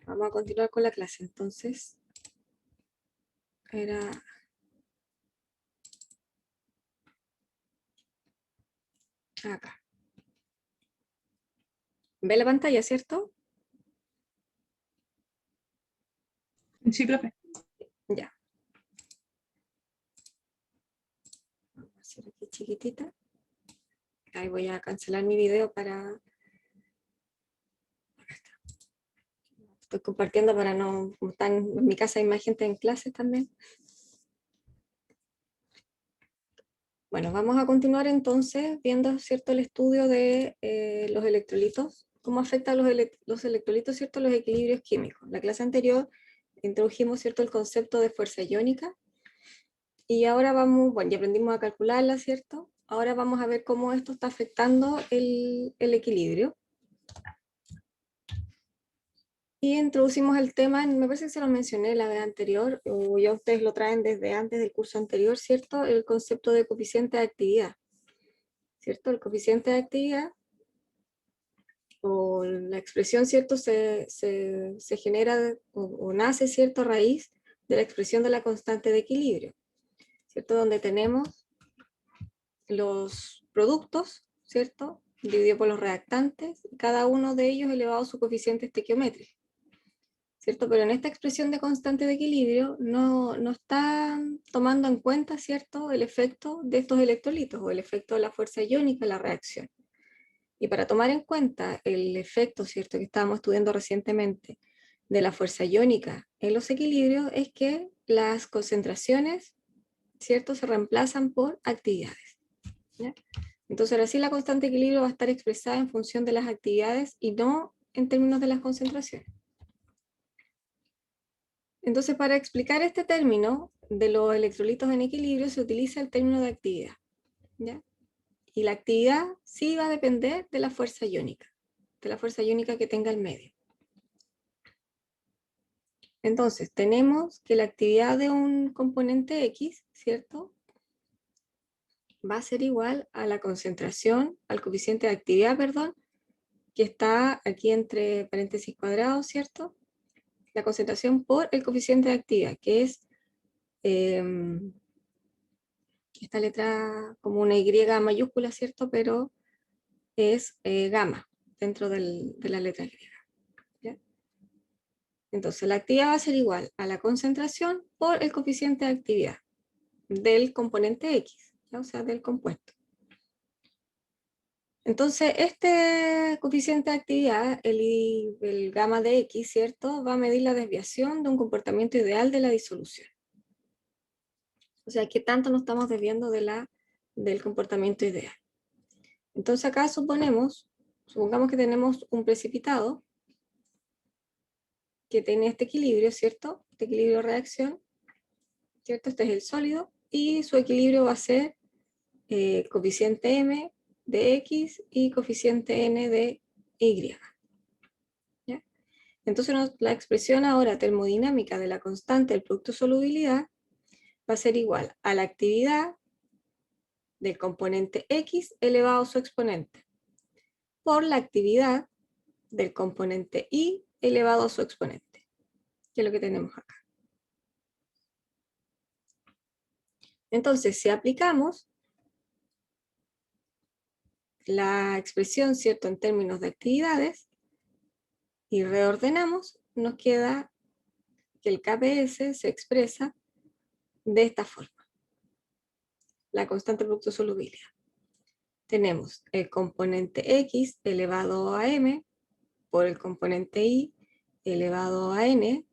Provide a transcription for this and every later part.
Vamos a continuar con la clase. Entonces, era acá. ¿Ve la pantalla, cierto? Sí, profe. Ya. Vamos a hacer aquí chiquitita. Ahí voy a cancelar mi video para... Acá está. Estoy compartiendo para no... Como están en mi casa hay más gente en clase también. Bueno, vamos a continuar entonces viendo, ¿cierto?, el estudio de los electrolitos, cómo afectan los electrolitos, ¿cierto?, los equilibrios químicos. En la clase anterior introdujimos, ¿cierto?, el concepto de fuerza iónica, y ahora vamos, bueno, ya aprendimos a calcularla, ¿cierto? Ahora vamos a ver cómo esto está afectando el equilibrio. Y introducimos el tema, me parece que se lo mencioné la vez anterior, o ya ustedes lo traen desde antes del curso anterior, ¿cierto? El concepto de coeficiente de actividad, ¿cierto? El coeficiente de actividad, o la expresión, ¿cierto? Se genera o nace, ¿cierto?, a raíz de la expresión de la constante de equilibrio, ¿cierto? Donde tenemos los productos, ¿cierto?, dividido por los reactantes, cada uno de ellos elevado a su coeficiente estequiométrico, ¿cierto? Pero en esta expresión de constante de equilibrio no está tomando en cuenta, ¿cierto?, el efecto de estos electrolitos o el efecto de la fuerza iónica en la reacción. Y para tomar en cuenta el efecto, ¿cierto?, que estábamos estudiando recientemente de la fuerza iónica en los equilibrios, es que las concentraciones, ¿cierto?, se reemplazan por actividades, ¿ya? Entonces ahora sí la constante de equilibrio va a estar expresada en función de las actividades y no en términos de las concentraciones. Entonces para explicar este término de los electrolitos en equilibrio se utiliza el término de actividad, ¿ya? Y la actividad sí va a depender de la fuerza iónica que tenga el medio. Entonces tenemos que la actividad de un componente X, ¿cierto?, va a ser igual a la concentración, al coeficiente de actividad, perdón, que está aquí entre paréntesis cuadrados, ¿cierto? La concentración por el coeficiente de actividad, que es esta letra como una Y mayúscula, ¿cierto? Pero es gamma dentro de la letra griega, ¿ya? Entonces la actividad va a ser igual a la concentración por el coeficiente de actividad del componente X, ¿ya? O sea, del compuesto. Entonces, este coeficiente de actividad, el gamma de X, ¿cierto?, va a medir la desviación de un comportamiento ideal de la disolución. O sea, ¿qué tanto nos estamos desviando del comportamiento ideal? Entonces acá supongamos que tenemos un precipitado que tiene este equilibrio, ¿cierto? Este equilibrio-reacción, ¿cierto? Este es el sólido, y su equilibrio va a ser coeficiente M de X y coeficiente N de Y. ¿Ya? Entonces la expresión ahora termodinámica de la constante del producto solubilidad va a ser igual a la actividad del componente X elevado a su exponente por la actividad del componente Y elevado a su exponente, que es lo que tenemos acá. Entonces, si aplicamos la expresión, ¿cierto?, en términos de actividades y reordenamos, nos queda que el KPS se expresa de esta forma. La constante producto solubilidad. Tenemos el componente X elevado a M por el componente Y elevado a N.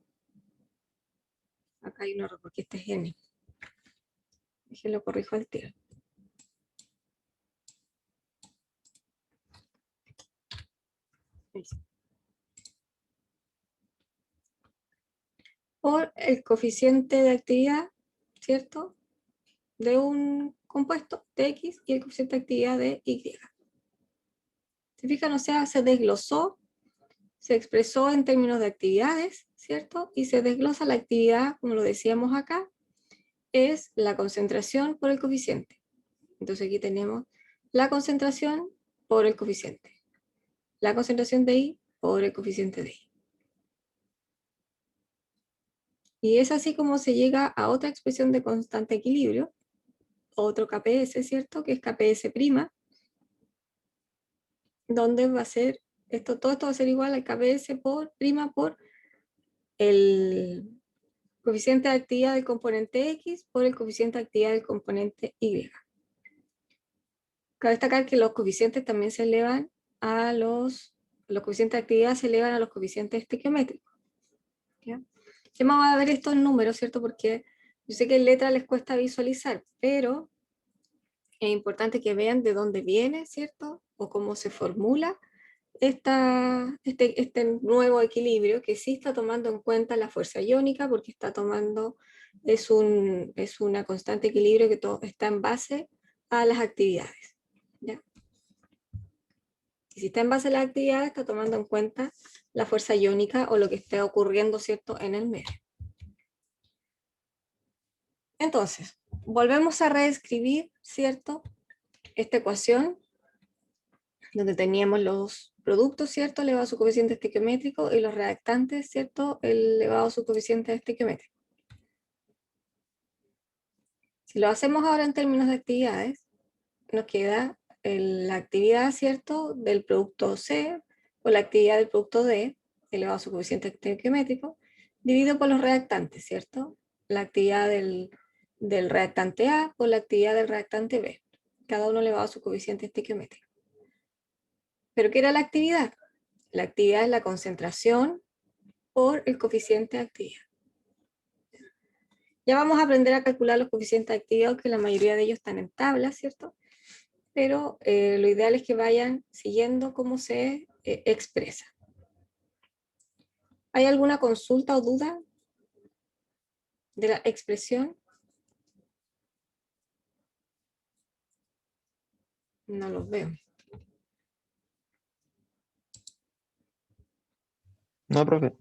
Acá hay un error porque este es N. Déjenlo corrijo al tiro. Por el coeficiente de actividad, ¿cierto?, de un compuesto de X y el coeficiente de actividad de Y. ¿Se fijan? O sea, se desglosó, se expresó en términos de actividades, ¿cierto? Y se desglosa la actividad, como lo decíamos acá, es la concentración por el coeficiente. Entonces aquí tenemos la concentración por el coeficiente. La concentración de I por el coeficiente de I. Y es así como se llega a otra expresión de constante equilibrio, otro KPS, ¿cierto? Que es KPS', donde va a ser, todo esto va a ser igual al KPS por prima por el coeficiente de actividad del componente X por el coeficiente de actividad del componente Y. Cabe destacar que los coeficientes también se elevan a los coeficientes de actividad se elevan a los coeficientes estequiométricos. ¿Ya? Ya vamos a ver esto en números, ¿cierto? Porque yo sé que en letra les cuesta visualizar, pero es importante que vean de dónde viene, ¿cierto? O cómo se formula este nuevo equilibrio que sí está tomando en cuenta la fuerza iónica, porque está tomando, es una constante equilibrio que está en base a las actividades. ¿Ya? Y si está en base a las actividades, está tomando en cuenta la fuerza iónica o lo que esté ocurriendo, ¿cierto?, en el medio. Entonces, volvemos a reescribir, ¿cierto?, esta ecuación donde teníamos los productos, ¿cierto?, elevado a su coeficiente estequiométrico y los reactantes, ¿cierto?, elevado a su coeficiente estequiométrico. Si lo hacemos ahora en términos de actividades, nos queda la actividad, ¿cierto?, del producto C o la actividad del producto D, elevado a su coeficiente estequiométrico, dividido por los reactantes, ¿cierto? La actividad del reactante A por la actividad del reactante B, cada uno elevado a su coeficiente estequiométrico. ¿Pero qué era la actividad? La actividad es la concentración por el coeficiente de actividad. Ya vamos a aprender a calcular los coeficientes de actividad, que la mayoría de ellos están en tablas, ¿cierto? Pero lo ideal es que vayan siguiendo cómo se expresa. ¿Hay alguna consulta o duda de la expresión? No los veo. No, profe.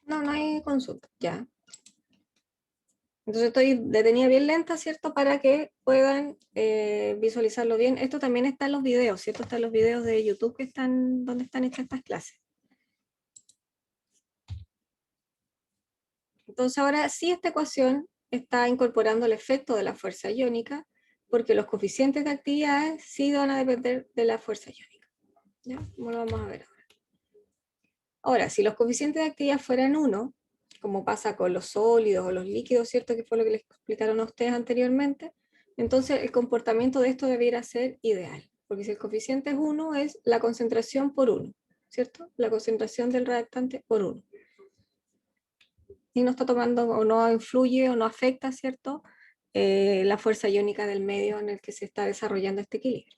No, no hay consulta, ya. Entonces estoy detenida bien lenta, ¿cierto? Para que puedan visualizarlo bien. Esto también está en los videos, ¿cierto? Está en los videos de YouTube que están, donde están hechas estas clases. Entonces ahora sí esta ecuación está incorporando el efecto de la fuerza iónica, porque los coeficientes de actividades sí van a depender de la fuerza iónica. ¿Ya? Como lo vamos a ver ahora. Ahora, si los coeficientes de actividad fueran 1, como pasa con los sólidos o los líquidos, ¿cierto? Que fue lo que les explicaron a ustedes anteriormente, entonces el comportamiento de esto debiera ser ideal, porque si el coeficiente es 1, es la concentración por 1, ¿cierto? La concentración del reactante por 1. Y no está tomando o no influye o no afecta, ¿cierto?, la fuerza iónica del medio en el que se está desarrollando este equilibrio.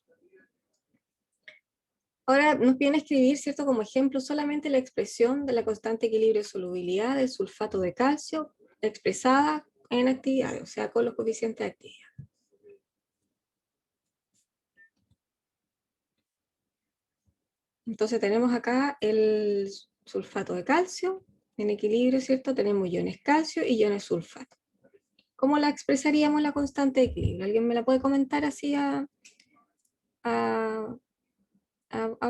Ahora nos viene a escribir, ¿cierto?, como ejemplo solamente la expresión de la constante equilibrio de solubilidad del sulfato de calcio expresada en actividades, o sea, con los coeficientes de actividad. Entonces tenemos acá el sulfato de calcio en equilibrio, ¿cierto? Tenemos iones calcio y iones sulfato. ¿Cómo la expresaríamos la constante de equilibrio? ¿Alguien me la puede comentar así a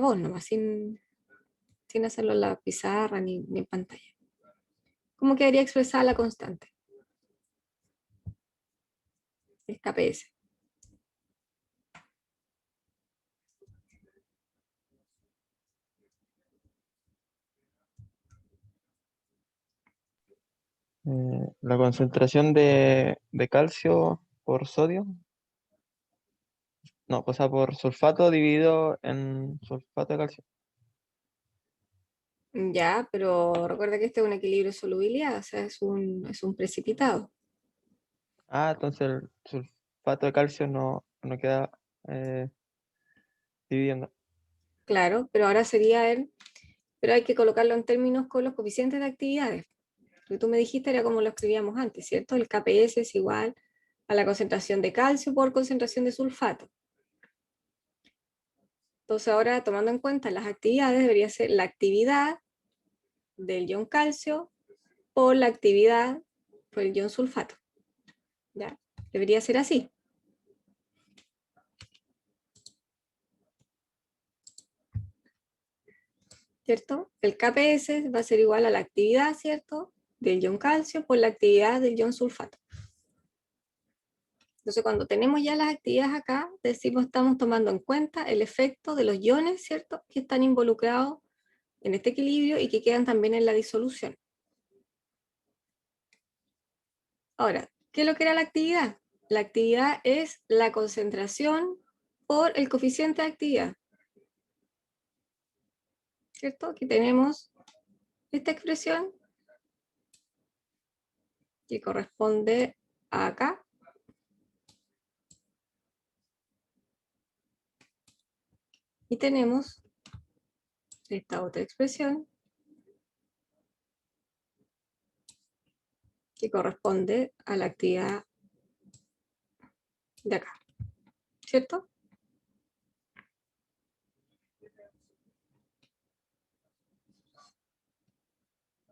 vos nomás, sin hacerlo en la pizarra ni en pantalla? ¿Cómo quedaría expresada la constante? El KPS. La concentración de calcio por sodio. No, o sea, por sulfato dividido en sulfato de calcio. Ya, pero recuerda que este es un equilibrio de solubilidad, o sea, es un precipitado. Ah, entonces el sulfato de calcio no queda dividiendo. Claro, pero ahora sería pero hay que colocarlo en términos con los coeficientes de actividades. Lo que tú me dijiste era como lo escribíamos antes, ¿cierto? El KPS es igual a la concentración de calcio por concentración de sulfato. Entonces ahora, tomando en cuenta las actividades, debería ser la actividad del ion calcio por la actividad por el ion sulfato. ¿Ya? Debería ser así. ¿Cierto? El KPS va a ser igual a la actividad, ¿cierto? del ion calcio por la actividad del ion sulfato. Entonces, cuando tenemos ya las actividades acá, decimos estamos tomando en cuenta el efecto de los iones, ¿cierto?, que están involucrados en este equilibrio y que quedan también en la disolución. Ahora, ¿qué es lo que era la actividad? La actividad es la concentración por el coeficiente de actividad. ¿Cierto? Aquí tenemos esta expresión que corresponde a acá. Y tenemos esta otra expresión que corresponde a la actividad de acá, ¿cierto?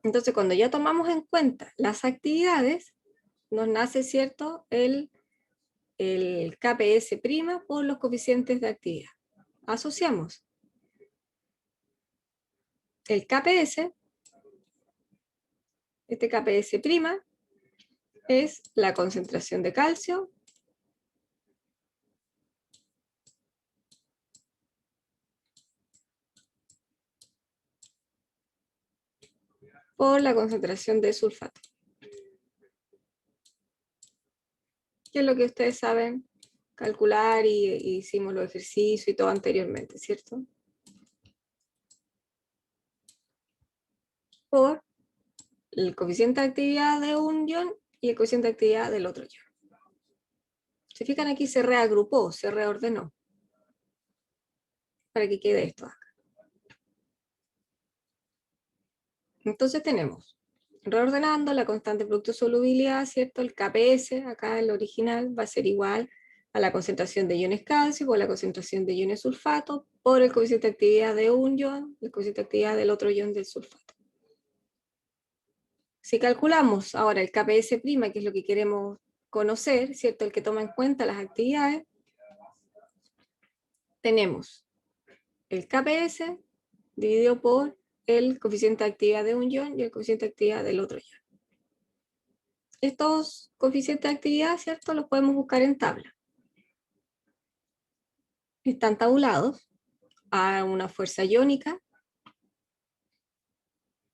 Entonces, cuando ya tomamos en cuenta las actividades, nos nace, ¿cierto?, el KPS' por los coeficientes de actividad. Asociamos el KPS, este KPS' es la concentración de calcio por la concentración de sulfato. Que es lo que ustedes saben calcular y hicimos los ejercicios y todo anteriormente, ¿cierto? Por el coeficiente de actividad de un ion y el coeficiente de actividad del otro ion. Se fijan aquí, se reagrupó, se reordenó, para que quede esto acá. Entonces tenemos, reordenando la constante producto solubilidad, ¿cierto? El KPS, acá el original, va a ser igual a la concentración de iones calcio por la concentración de iones sulfato por el coeficiente de actividad de un ion, el coeficiente de actividad del otro ion del sulfato. Si calculamos ahora el KPS', que es lo que queremos conocer, ¿cierto? El que toma en cuenta las actividades, tenemos el KPS dividido por el coeficiente de actividad de un ion y el coeficiente de actividad del otro ion. Estos coeficientes de actividad, ¿cierto?, los podemos buscar en tabla. Están tabulados a una fuerza iónica,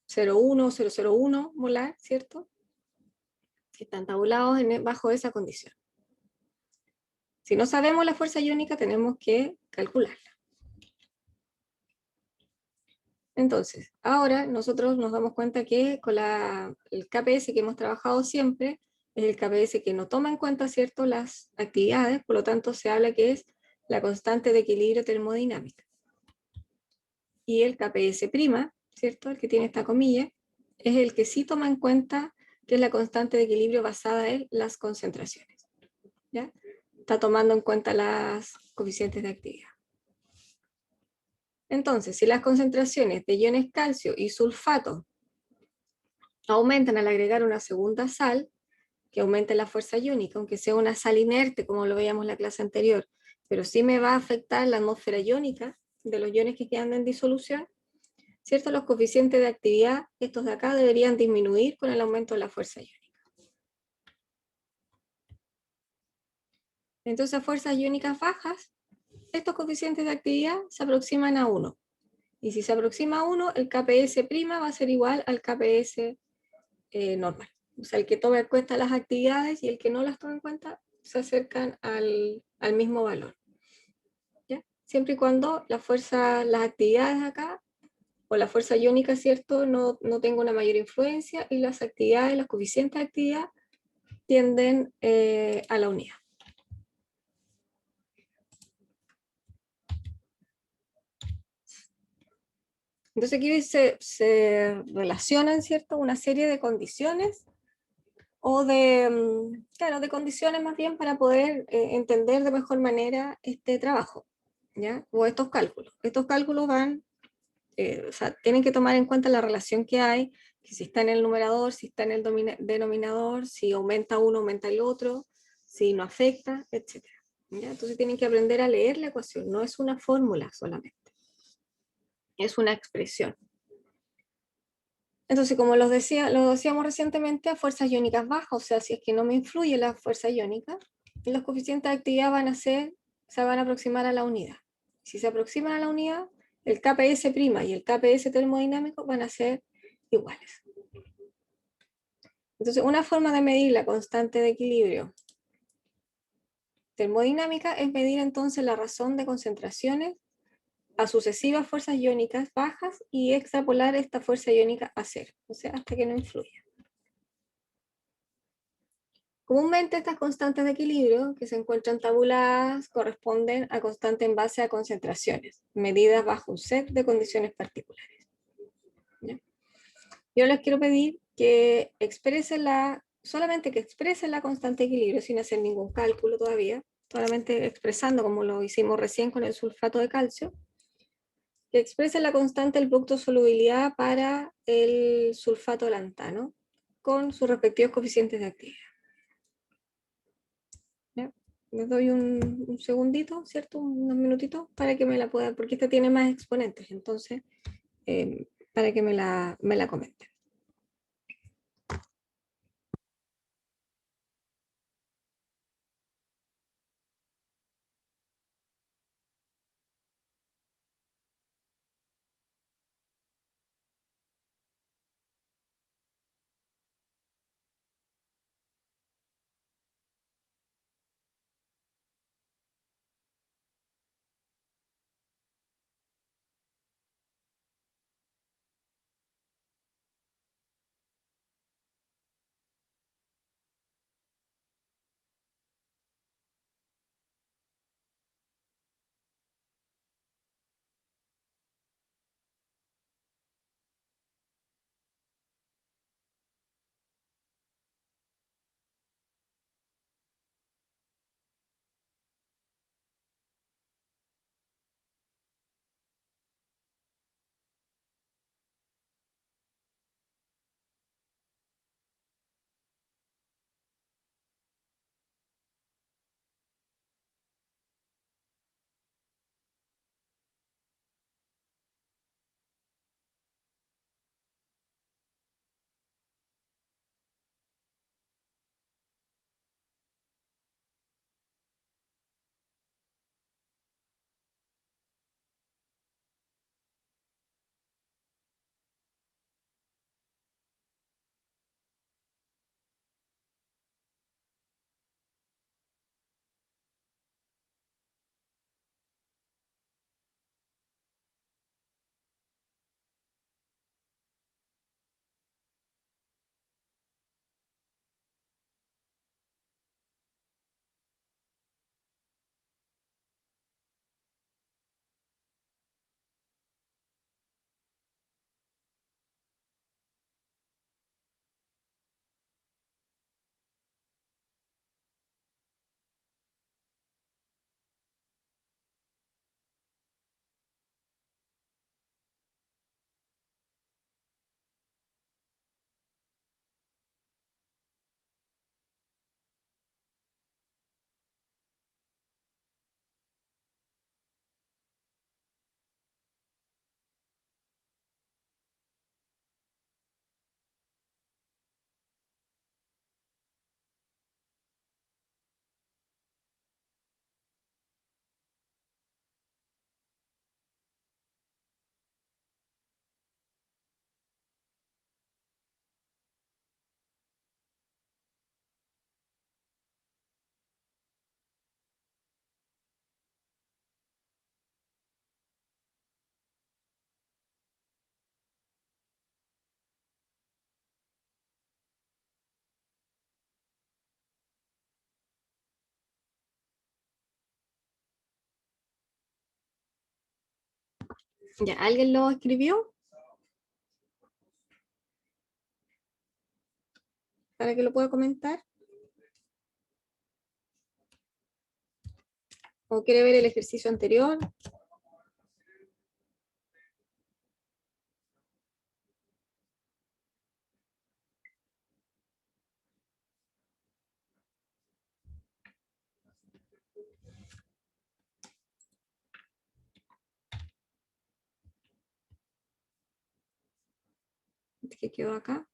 0,1, 0,01 molar, ¿cierto? Están tabulados bajo esa condición. Si no sabemos la fuerza iónica, tenemos que calcularla. Entonces, ahora nosotros nos damos cuenta que con el KPS que hemos trabajado siempre, es el KPS que no toma en cuenta, ¿cierto?, las actividades, por lo tanto se habla que es la constante de equilibrio termodinámica. Y el KPS', ¿cierto?, el que tiene esta comilla, es el que sí toma en cuenta que es la constante de equilibrio basada en las concentraciones. ¿Ya? Está tomando en cuenta las coeficientes de actividad. Entonces, si las concentraciones de iones calcio y sulfato aumentan al agregar una segunda sal, que aumente la fuerza iónica, aunque sea una sal inerte, como lo veíamos en la clase anterior, pero sí me va a afectar la atmósfera iónica de los iones que quedan en disolución, ¿cierto? Los coeficientes de actividad, estos de acá, deberían disminuir con el aumento de la fuerza iónica. Entonces, a fuerzas iónicas bajas, estos coeficientes de actividad se aproximan a 1. Y si se aproxima a 1, el KPS' va a ser igual al KPS normal. O sea, el que toma en cuenta las actividades y el que no las toma en cuenta se acercan al mismo valor. ¿Ya? Siempre y cuando las actividades acá, o la fuerza iónica, ¿cierto?, no tenga una mayor influencia y las actividades, los coeficientes de actividad tienden a la unidad. Entonces aquí se relacionan, ¿cierto?, una serie de condiciones o de condiciones más bien para poder entender de mejor manera este trabajo, ¿ya? O estos cálculos. Estos cálculos van, o sea, tienen que tomar en cuenta la relación que hay, que si está en el numerador, si está en el denominador, si aumenta uno, aumenta el otro, si no afecta, etc. ¿Ya? Entonces tienen que aprender a leer la ecuación, no es una fórmula solamente, es una expresión. Entonces, como lo decíamos recientemente, a fuerzas iónicas bajas, o sea, si es que no me influye la fuerza iónica, los coeficientes de actividad se van a aproximar a la unidad. Si se aproximan a la unidad, el KPS' y el KPS termodinámico van a ser iguales. Entonces, una forma de medir la constante de equilibrio termodinámica es medir entonces la razón de concentraciones a sucesivas fuerzas iónicas bajas y extrapolar esta fuerza iónica a cero, o sea, hasta que no influya. Comúnmente estas constantes de equilibrio que se encuentran tabuladas corresponden a constantes en base a concentraciones, medidas bajo un set de condiciones particulares. ¿Ya? Yo les quiero pedir que solamente que expresen la constante de equilibrio sin hacer ningún cálculo todavía, solamente expresando como lo hicimos recién con el sulfato de calcio, que expresen la constante del producto de solubilidad para el sulfato de lantano con sus respectivos coeficientes de actividad. ¿Ya? Les doy un segundito, ¿cierto? Unos minutitos para que me la pueda, porque esta tiene más exponentes, entonces, para que me la comenten. ¿Ya alguien lo escribió? Para que lo pueda comentar. ¿O quiere ver el ejercicio anterior? Este que quedó acá.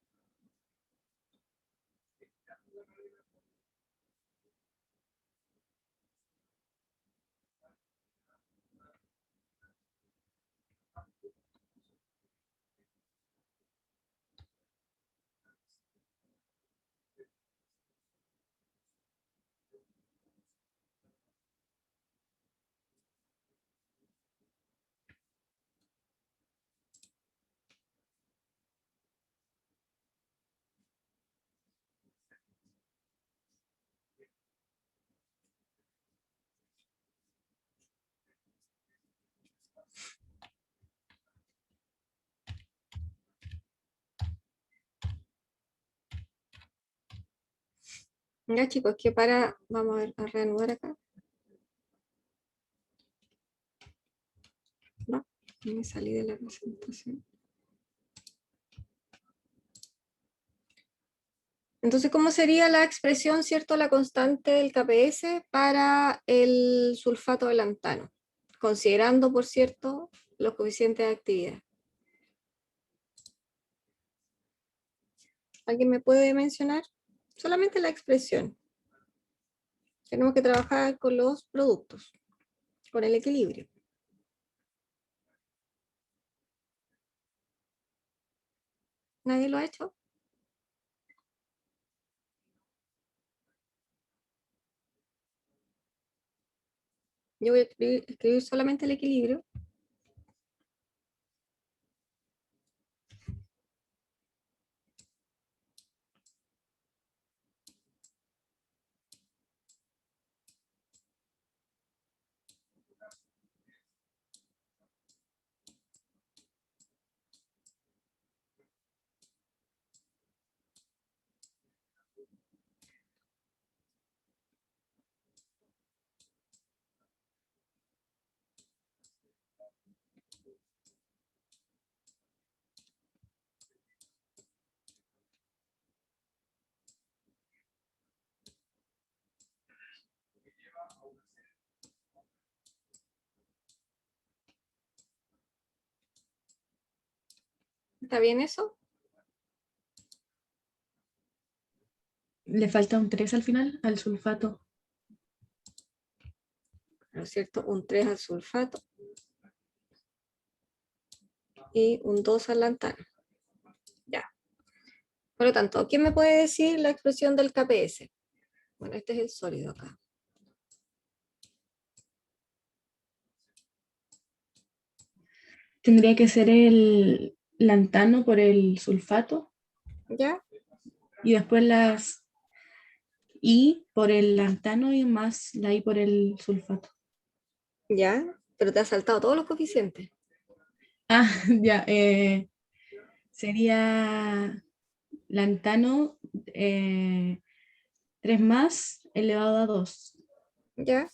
Ya chicos, que vamos a reanudar acá. No, me salí de la presentación. Entonces, ¿cómo sería la expresión, cierto, la constante del KPS para el sulfato de lantano? Considerando, por cierto, los coeficientes de actividad. ¿Alguien me puede mencionar? Solamente la expresión. Tenemos que trabajar con los productos, con el equilibrio. ¿Nadie lo ha hecho? Yo voy a escribir solamente el equilibrio. ¿Está bien eso? Le falta un 3 al final, al sulfato. ¿No es cierto? Un 3 al sulfato. Y un 2 al lantano. Ya. Por lo tanto, ¿quién me puede decir la expresión del KPS? Bueno, este es el sólido acá. Tendría que ser el lantano por el sulfato ¿Ya? y después las I por el lantano y más la I por el sulfato. ¿Ya? Pero te has saltado todos los coeficientes. Ah, ya. Sería lantano 3 más elevado a 2. ¿Ya?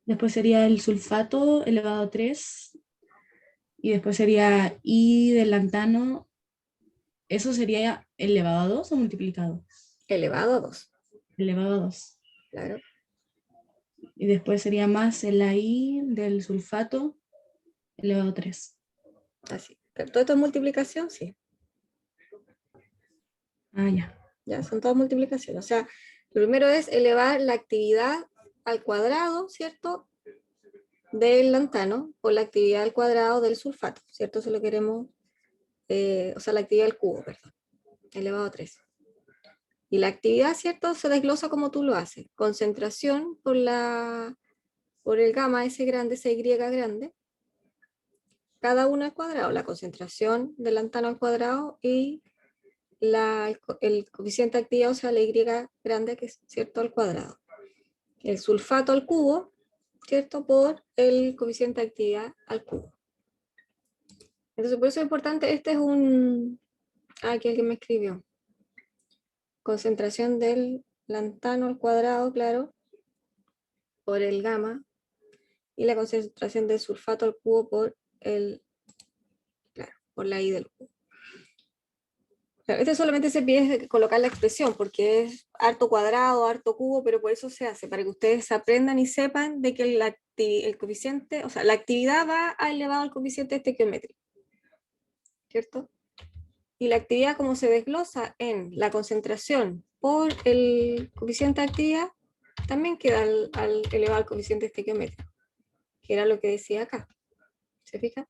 Después sería el sulfato elevado a 3. Y después sería I del lantano. ¿Eso sería elevado a 2 o multiplicado? Elevado a 2. Elevado a 2. Claro. Y después sería más el I del sulfato elevado a 3. Así. Pero todo esto es multiplicación, sí. Ah, ya. Ya, son todas multiplicaciones. O sea, lo primero es elevar la actividad al cuadrado, ¿cierto? Del lantano por la actividad al cuadrado del sulfato, ¿cierto? Eso lo queremos, o sea, la actividad al cubo, perdón, elevado a 3. Y la actividad, ¿cierto? Se desglosa como tú lo haces. Concentración por el gamma S grande, S Y grande, cada una al cuadrado, la concentración del lantano al cuadrado y el coeficiente de actividad, o sea, la Y grande, que es, ¿cierto?, al cuadrado. El sulfato al cubo, ¿cierto?, por el coeficiente de actividad al cubo. Entonces, por eso es importante, este es un... aquí alguien me escribió. Concentración del lantano al cuadrado, claro, por el gamma, y la concentración del sulfato al cubo por claro, por la I del cubo. Claro, este solamente se pide colocar la expresión, porque es harto cuadrado, harto cubo, pero por eso se hace, para que ustedes aprendan y sepan de que el coeficiente, o sea, la actividad va elevado al coeficiente estequiométrico, ¿cierto? Y la actividad, como se desglosa en la concentración por el coeficiente de actividad, también queda elevado al coeficiente estequiométrico, que era lo que decía acá. ¿Se fijan?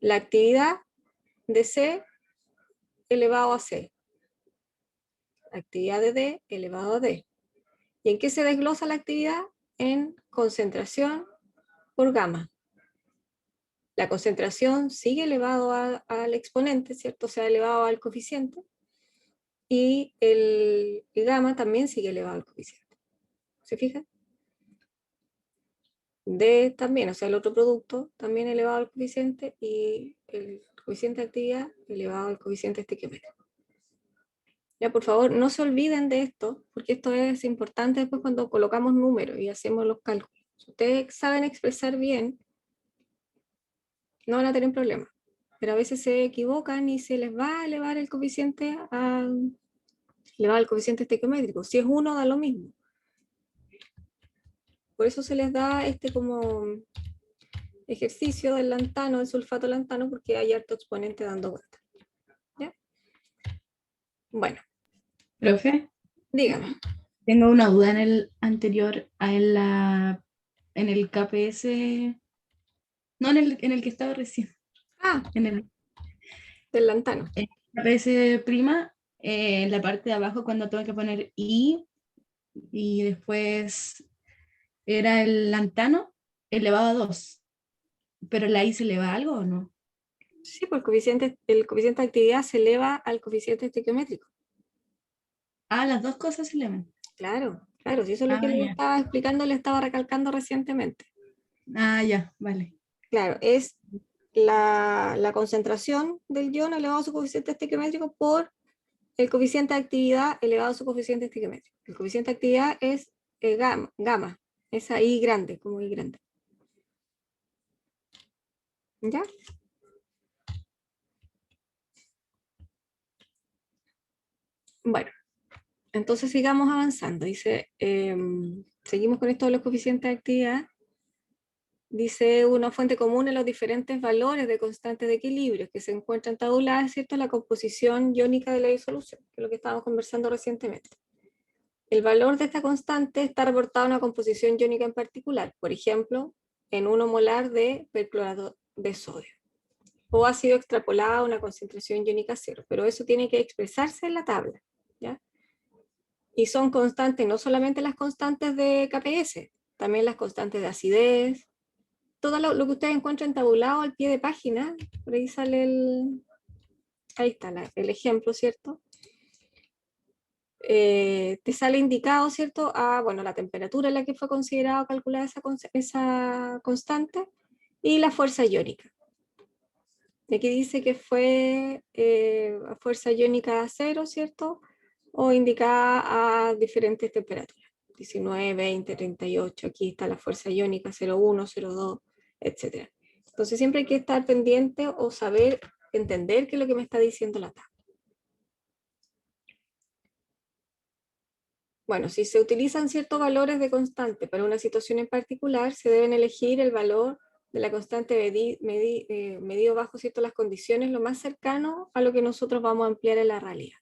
La actividad de C elevado a C. Actividad de D elevado a D. ¿Y en qué se desglosa la actividad? En concentración por gamma. La concentración sigue elevado al exponente, ¿cierto? O sea, elevado al coeficiente. Y el gamma también sigue elevado al coeficiente. ¿Se fijan? D también, o sea, el otro producto también elevado al coeficiente y el coeficiente de actividad elevado al coeficiente estequiométrico. Ya, por favor, no se olviden de esto, porque esto es importante después cuando colocamos números y hacemos los cálculos. Si ustedes saben expresar bien, no van a tener problemas. Pero a veces se equivocan y se les va a elevar el coeficiente estequiométrico. Si es 1, da lo mismo. Por eso se les da este como ejercicio del lantano, del sulfato lantano, porque hay harto exponente dando vuelta. ¿Ya? Bueno, Profe, dígame. tengo una duda en el anterior, en el KPS, no en el que estaba recién, Ah, en el del lantano. KPS prima, en la parte de abajo cuando tengo que poner I y después era el lantano elevado a 2, pero la I se eleva a algo o no? Sí, pues el coeficiente de actividad se eleva al coeficiente estequiométrico. Ah, las dos cosas se elevan. Claro, claro, si eso es lo que Ah, le ya. estaba explicando, le estaba recalcando recientemente. Ah, ya, vale. Claro, es la concentración del ion elevado a su coeficiente estequiométrico por el coeficiente de actividad elevado a su coeficiente estequiométrico. El coeficiente de actividad es gamma, esa I grande, como I grande. ¿Ya? Bueno, entonces sigamos avanzando. Dice, seguimos con esto de los coeficientes de actividad. Dice una fuente común en los diferentes valores de constantes de equilibrio que se encuentran tabuladas, ¿cierto? La composición iónica de la disolución, que es lo que estábamos conversando recientemente. El valor de esta constante está reportado en una composición iónica en particular, por ejemplo, en 1 molar de perclorato de sodio. O ha sido extrapolada a una concentración iónica cero, pero eso tiene que expresarse en la tabla, ¿ya? Y son constantes, no solamente las constantes de KPS, también las constantes de acidez, todo lo que ustedes encuentren tabulado al pie de página, por ahí sale ahí está el ejemplo, ¿cierto? Te sale indicado, ¿cierto? Bueno, la temperatura en la que fue considerado calcular esa constante y la fuerza iónica. Y aquí dice que fue fuerza iónica 0, ¿cierto? O indicada a diferentes temperaturas. 19, 20, 38, aquí está la fuerza iónica 0,1, 0,2, etc. Entonces siempre hay que estar pendiente o saber entender qué es lo que me está diciendo la tabla. Bueno, si se utilizan ciertos valores de constante para una situación en particular, se deben elegir el valor de la constante medido bajo, ¿cierto?, las condiciones lo más cercano a lo que nosotros vamos a emplear en la realidad.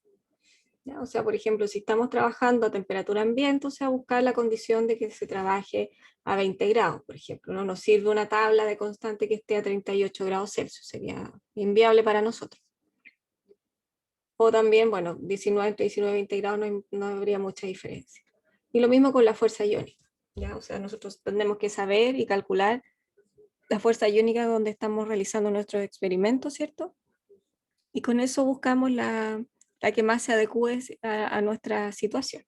¿Ya? O sea, por ejemplo, si estamos trabajando a temperatura ambiente, o sea, buscar la condición de que se trabaje a 20 grados, por ejemplo. No nos sirve una tabla de constante que esté a 38 grados Celsius, sería inviable para nosotros. O también, bueno, 19, entre 19 y 20 grados no habría mucha diferencia. Y lo mismo con la fuerza iónica, ¿ya? O sea, nosotros tenemos que saber y calcular la fuerza iónica donde estamos realizando nuestros experimentos, ¿cierto? Y con eso buscamos la que más se adecue a nuestra situación.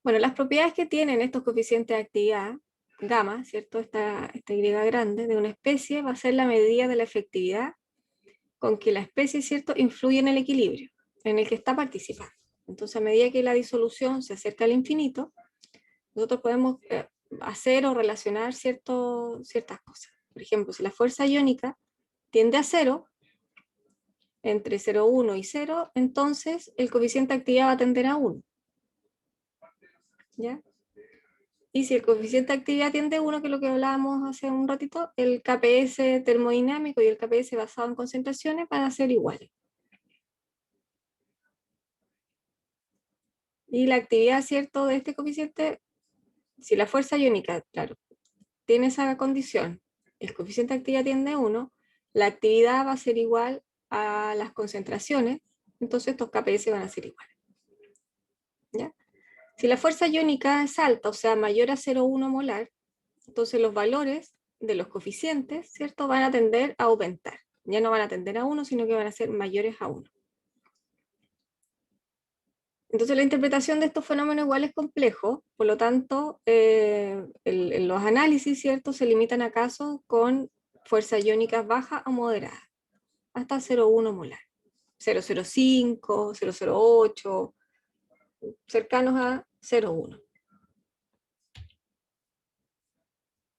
Bueno, las propiedades que tienen estos coeficientes de actividad, gamma, ¿cierto? Esta Y grande de una especie va a ser la medida de la efectividad con que la especie, ¿cierto?, influye en el equilibrio en el que está participando. Entonces, a medida que la disolución se acerca al infinito, nosotros podemos hacer o relacionar ciertas cosas. Por ejemplo, si la fuerza iónica tiende a 0, entre 0,1 y 0, entonces el coeficiente de actividad va a tender a 1. ¿Ya? Y si el coeficiente de actividad tiende a 1, que es lo que hablábamos hace un ratito, el KPS termodinámico y el KPS basado en concentraciones van a ser iguales. Y la actividad, ¿cierto?, de este coeficiente, si la fuerza iónica, claro, tiene esa condición, el coeficiente de actividad tiende a 1, la actividad va a ser igual a las concentraciones, entonces estos KPS van a ser iguales. ¿Ya? Si la fuerza iónica es alta, o sea, mayor a 0,1 molar, entonces los valores de los coeficientes, ¿cierto?, van a tender a aumentar. Ya no van a tender a 1, sino que van a ser mayores a 1. Entonces la interpretación de estos fenómenos igual es complejo, por lo tanto, los análisis, ¿cierto?, se limitan a casos con fuerzas iónicas bajas o moderadas, hasta 0,1 molar, 0,05, 0,08, cercanos a 0,1.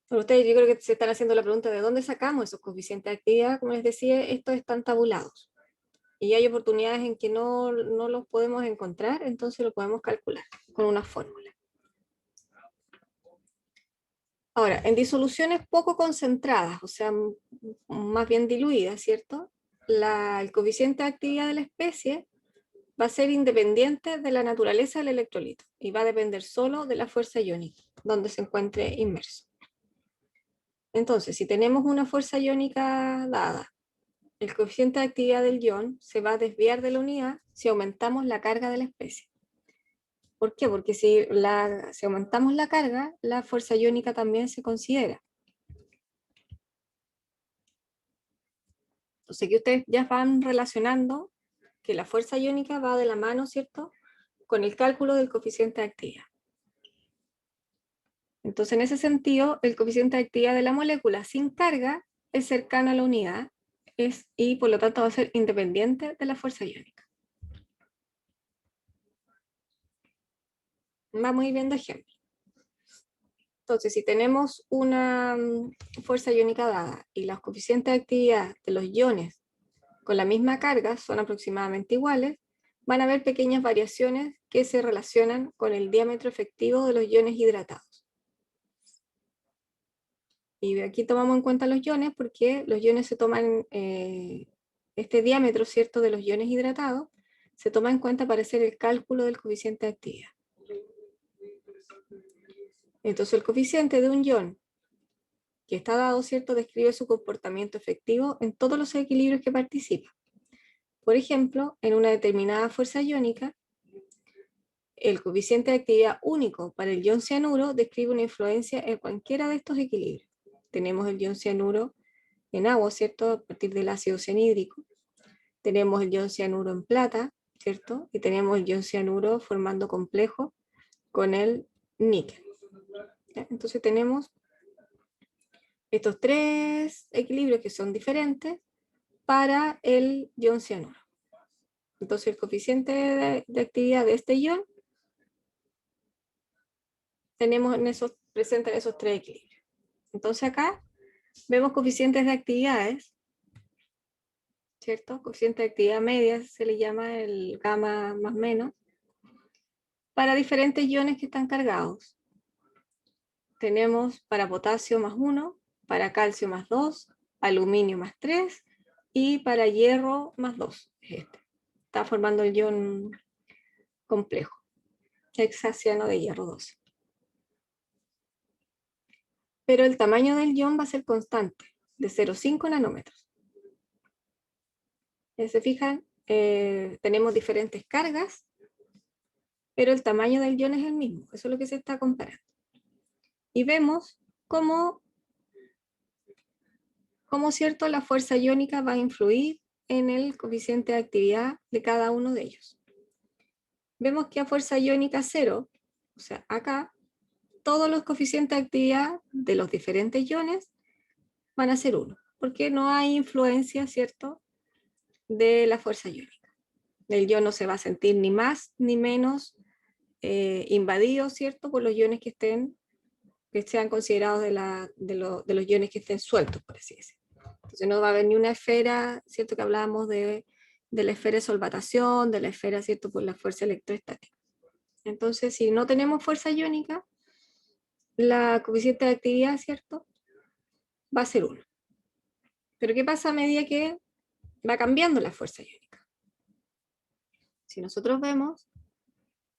Ustedes, yo creo que se están haciendo la pregunta de dónde sacamos esos coeficientes de actividad. Como les decía, estos están tabulados. Y hay oportunidades en que no los podemos encontrar, entonces lo podemos calcular con una fórmula. Ahora, en disoluciones poco concentradas, o sea, más bien diluidas, ¿cierto? El coeficiente de actividad de la especie va a ser independiente de la naturaleza del electrolito y va a depender solo de la fuerza iónica, donde se encuentre inmerso. Entonces, si tenemos una fuerza iónica dada, el coeficiente de actividad del ion se va a desviar de la unidad si aumentamos la carga de la especie. ¿Por qué? Porque si aumentamos la carga, la fuerza iónica también se considera. Entonces, que ustedes ya van relacionando que la fuerza iónica va de la mano, ¿cierto?, con el cálculo del coeficiente de actividad. Entonces, en ese sentido, el coeficiente de actividad de la molécula sin carga es cercano a la unidad y por lo tanto va a ser independiente de la fuerza iónica. Vamos a ir viendo ejemplos. Entonces, si tenemos una fuerza iónica dada y los coeficientes de actividad de los iones con la misma carga son aproximadamente iguales, van a haber pequeñas variaciones que se relacionan con el diámetro efectivo de los iones hidratados. Y aquí tomamos en cuenta los iones porque los iones se toman, este diámetro, ¿cierto?, de los iones hidratados, se toma en cuenta para hacer el cálculo del coeficiente de actividad. Entonces el coeficiente de un ion que está dado, ¿cierto?, describe su comportamiento efectivo en todos los equilibrios que participa. Por ejemplo, en una determinada fuerza iónica, el coeficiente de actividad único para el ion cianuro describe una influencia en cualquiera de estos equilibrios. Tenemos el ion cianuro en agua, ¿cierto?, a partir del ácido cianhídrico. Tenemos el ion cianuro en plata, ¿cierto? Y tenemos el ion cianuro formando complejo con el níquel. ¿Ya? Entonces tenemos estos tres equilibrios que son diferentes para el ion cianuro. Entonces el coeficiente de actividad de este ion tenemos presentes en esos tres equilibrios. Entonces acá vemos coeficientes de actividades, ¿cierto? Coeficiente de actividad media se le llama el gamma más menos, para diferentes iones que están cargados. Tenemos para potasio más 1, para calcio más 2, aluminio más 3 y para hierro más 2. Está formando el ion complejo, hexaciano de hierro 12. Pero el tamaño del ion va a ser constante, de 0,5 nanómetros. ¿Se fijan? Tenemos diferentes cargas, pero el tamaño del ion es el mismo. Eso es lo que se está comparando. Y vemos cómo, ¿cierto?, la fuerza iónica va a influir en el coeficiente de actividad de cada uno de ellos. Vemos que a fuerza iónica 0, o sea, acá, todos los coeficientes de actividad de los diferentes iones van a ser 1, porque no hay influencia, ¿cierto?, de la fuerza iónica. El ion no se va a sentir ni más ni menos invadido, ¿cierto?, por los iones que sean considerados de los iones que estén sueltos, por así decirlo. Entonces no va a haber ni una esfera, ¿cierto?, que hablábamos de la esfera de solvatación, de la esfera, ¿cierto?, por la fuerza electrostática. Entonces, si no tenemos fuerza iónica, la coeficiente de actividad, ¿cierto? Va a ser 1. Pero ¿qué pasa a medida que va cambiando la fuerza iónica? Si nosotros vemos,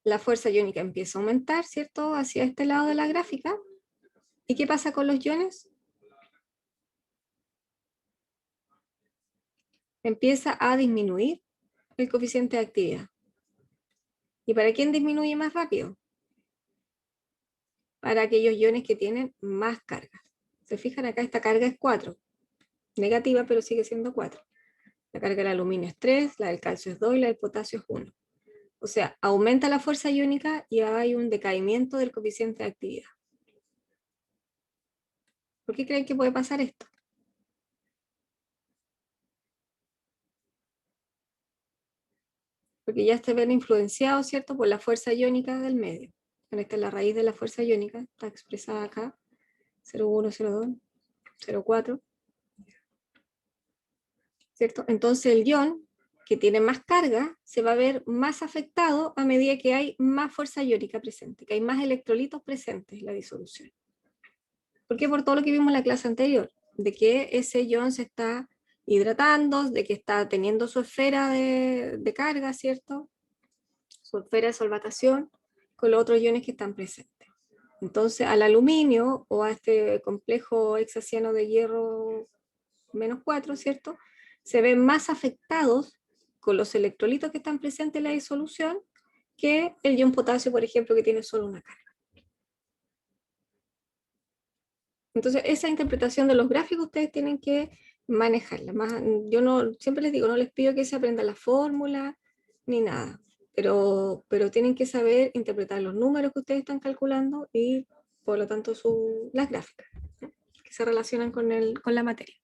la fuerza iónica empieza a aumentar, ¿cierto? Hacia este lado de la gráfica. ¿Y qué pasa con los iones? Empieza a disminuir el coeficiente de actividad. ¿Y para quién disminuye más rápido? Para aquellos iones que tienen más carga. Se fijan acá, esta carga es 4. Negativa, pero sigue siendo 4. La carga del aluminio es 3, la del calcio es 2 y la del potasio es 1. O sea, aumenta la fuerza iónica y hay un decaimiento del coeficiente de actividad. ¿Por qué creen que puede pasar esto? Porque ya se ven influenciados, ¿cierto?, por la fuerza iónica del medio. Bueno, esta es la raíz de la fuerza iónica, está expresada acá, 0,1, 0,2, 0,4. ¿Cierto? Entonces el ion, que tiene más carga, se va a ver más afectado a medida que hay más fuerza iónica presente, que hay más electrolitos presentes en la disolución. ¿Por qué? Por todo lo que vimos en la clase anterior, de que ese ion se está hidratando, de que está teniendo su esfera de carga, ¿cierto? Su esfera de solvatación con los otros iones que están presentes. Entonces al aluminio o a este complejo hexaciano de hierro -4, ¿cierto? Se ven más afectados con los electrolitos que están presentes en la disolución que el ion potasio, por ejemplo, que tiene solo una carga. Entonces, esa interpretación de los gráficos ustedes tienen que manejarla. Yo no, siempre les digo, no les pido que se aprendan la fórmula ni nada, pero tienen que saber interpretar los números que ustedes están calculando y, por lo tanto, las gráficas, ¿no?, que se relacionan con la materia.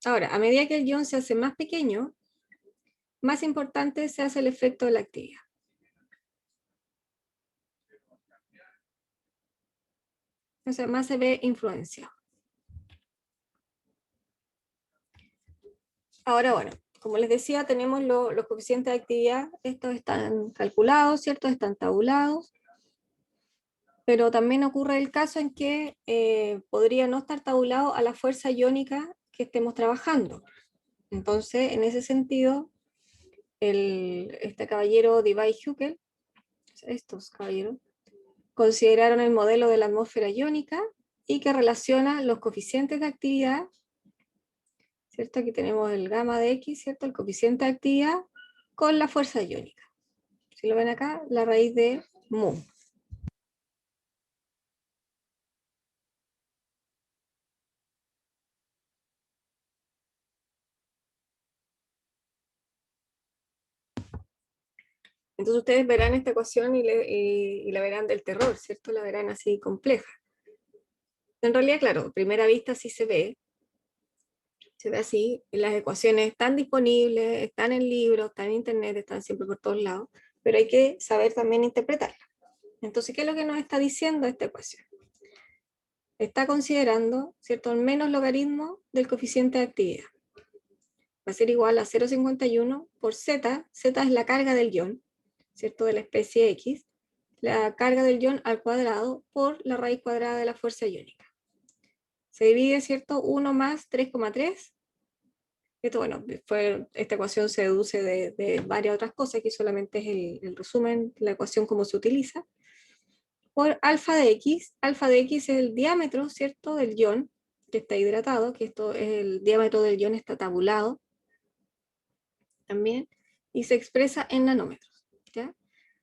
Ahora, a medida que el ion se hace más pequeño, más importante se hace el efecto de la actividad. O sea, más se ve influenciado. Ahora, bueno, como les decía, tenemos los coeficientes de actividad. Estos están calculados, ¿cierto? Están tabulados. Pero también ocurre el caso en que podría no estar tabulado a la fuerza iónica que estemos trabajando. Entonces, en ese sentido, este caballero Debye-Hückel, estos caballeros, consideraron el modelo de la atmósfera iónica y que relaciona los coeficientes de actividad, ¿cierto? Aquí tenemos el gamma de X, ¿cierto? El coeficiente de actividad con la fuerza iónica. Si lo ven acá, la raíz de mu. Entonces ustedes verán esta ecuación y la verán del terror, ¿cierto? La verán así compleja. En realidad, claro, a primera vista sí se ve así, las ecuaciones están disponibles, están en libros, están en internet, están siempre por todos lados, pero hay que saber también interpretarlas. Entonces, ¿qué es lo que nos está diciendo esta ecuación? Está considerando, ¿cierto?, el menos logaritmo del coeficiente de actividad. Va a ser igual a 0,51 por z, z es la carga del ion, ¿cierto?, de la especie X, la carga del ion al cuadrado por la raíz cuadrada de la fuerza iónica. Se divide, ¿cierto?, 1 más 3,3. Esto, bueno, esta ecuación se deduce de varias otras cosas, aquí solamente es el resumen, la ecuación cómo se utiliza, por alfa de X. Alfa de X es el diámetro, ¿cierto?, del ion que está hidratado, que esto es el diámetro del ion, está tabulado también, y se expresa en nanómetros, ¿ya?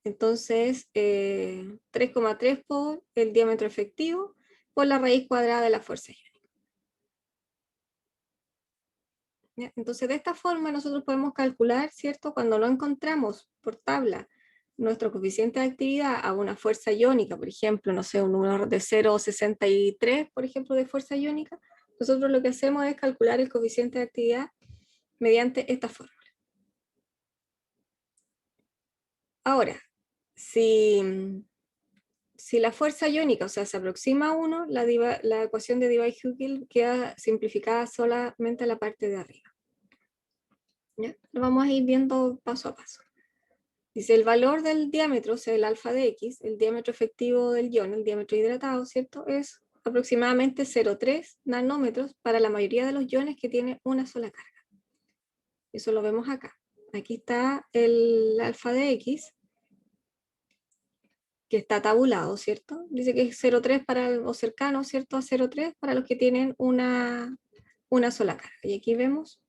Entonces, 3,3 por el diámetro efectivo por la raíz cuadrada de la fuerza iónica. ¿Ya? Entonces, de esta forma nosotros podemos calcular, ¿cierto?, cuando no encontramos por tabla nuestro coeficiente de actividad a una fuerza iónica, por ejemplo, no sé, un número de 0,63, por ejemplo, de fuerza iónica, nosotros lo que hacemos es calcular el coeficiente de actividad mediante esta fórmula. Ahora, si la fuerza iónica, o sea, se aproxima a 1, la ecuación de Debye-Hückel queda simplificada solamente a la parte de arriba. ¿Ya? Lo vamos a ir viendo paso a paso. Dice el valor del diámetro, o sea, el alfa de X, el diámetro efectivo del ion, el diámetro hidratado, ¿cierto? Es aproximadamente 0,3 nanómetros para la mayoría de los iones que tienen una sola carga. Eso lo vemos acá. Aquí está el alfa de X, que está tabulado, ¿cierto? Dice que es 0,3 o cercano, ¿cierto? A 0,3 para los que tienen una sola carga. Y aquí vemos,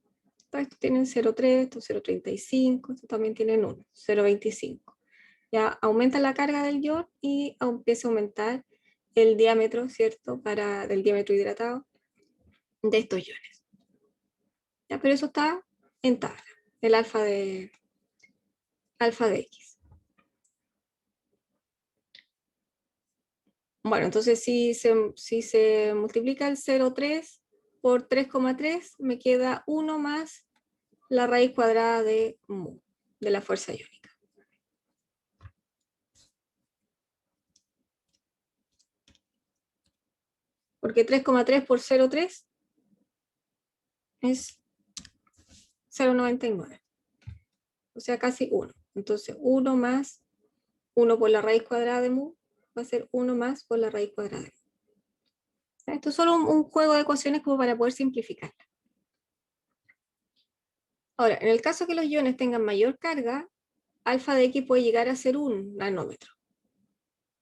estos tienen 0,3, estos 0,35, estos también tienen 1, 0,25. Ya aumenta la carga del ion y empieza a aumentar el diámetro, ¿cierto? Del diámetro hidratado de estos iones. Ya, pero eso está en tabla, el alfa de X. Bueno, entonces si se multiplica el 0,3 por 3,3, me queda 1 más la raíz cuadrada de mu, de la fuerza iónica. Porque 3,3 por 0,3 es 0,99. O sea, casi 1. Entonces 1 más 1 por la raíz cuadrada de mu va a ser 1 más por la raíz cuadrada de mu. Esto es solo un juego de ecuaciones como para poder simplificar. Ahora, en el caso que los iones tengan mayor carga, alfa de X puede llegar a ser 1 nanómetro.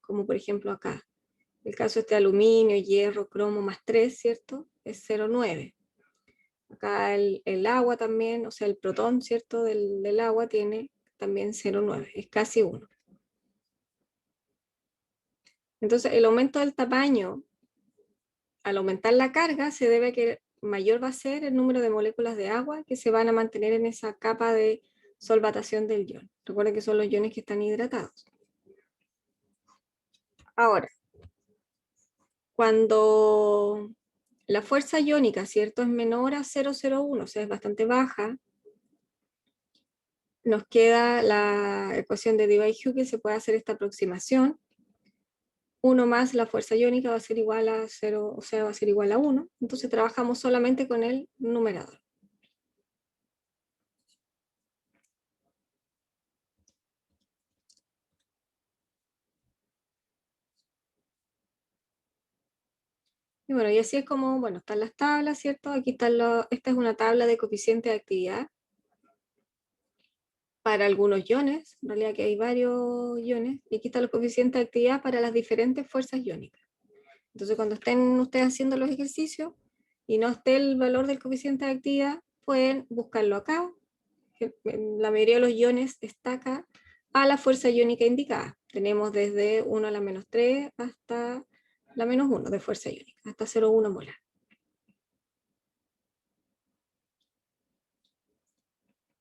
Como por ejemplo acá. El caso de aluminio, hierro, cromo más 3, ¿cierto? Es 0,9. Acá el agua también, o sea, el protón, ¿cierto? Del agua tiene también 0,9. Es casi 1. Entonces, el aumento del tamaño, al aumentar la carga, se debe a que mayor va a ser el número de moléculas de agua que se van a mantener en esa capa de solvatación del ion. Recuerden que son los iones que están hidratados. Ahora, cuando la fuerza iónica, ¿cierto?, es menor a 0,01, o sea, es bastante baja, nos queda la ecuación de Debye-Hückel, se puede hacer esta aproximación. 1 más la fuerza iónica va a ser igual a 0, o sea, va a ser igual a 1. Entonces trabajamos solamente con el numerador. Y bueno, y así es como, bueno, están las tablas, ¿cierto? Aquí están esta es una tabla de coeficiente de actividad para algunos iones, en realidad que hay varios iones, y aquí están los coeficientes de actividad para las diferentes fuerzas iónicas. Entonces cuando estén ustedes haciendo los ejercicios y no esté el valor del coeficiente de actividad, pueden buscarlo acá. La mayoría de los iones está acá a la fuerza iónica indicada. Tenemos desde 1 a la menos 3 hasta la menos 1 de fuerza iónica, hasta 0,1 molar.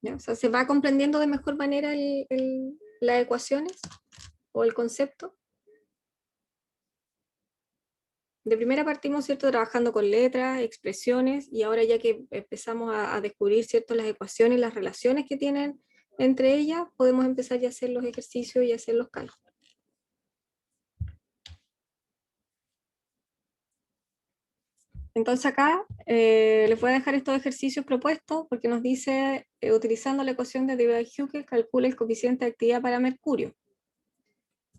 ¿Ya? O sea, se va comprendiendo de mejor manera las ecuaciones o el concepto. De primera partimos, ¿cierto?, trabajando con letras, expresiones, y ahora ya que empezamos a descubrir, ¿cierto?, las ecuaciones, las relaciones que tienen entre ellas, podemos empezar ya a hacer los ejercicios y hacer los cálculos. Entonces acá les voy a dejar estos ejercicios propuestos porque nos dice, utilizando la ecuación de Debye-Hückel, calcula el coeficiente de actividad para mercurio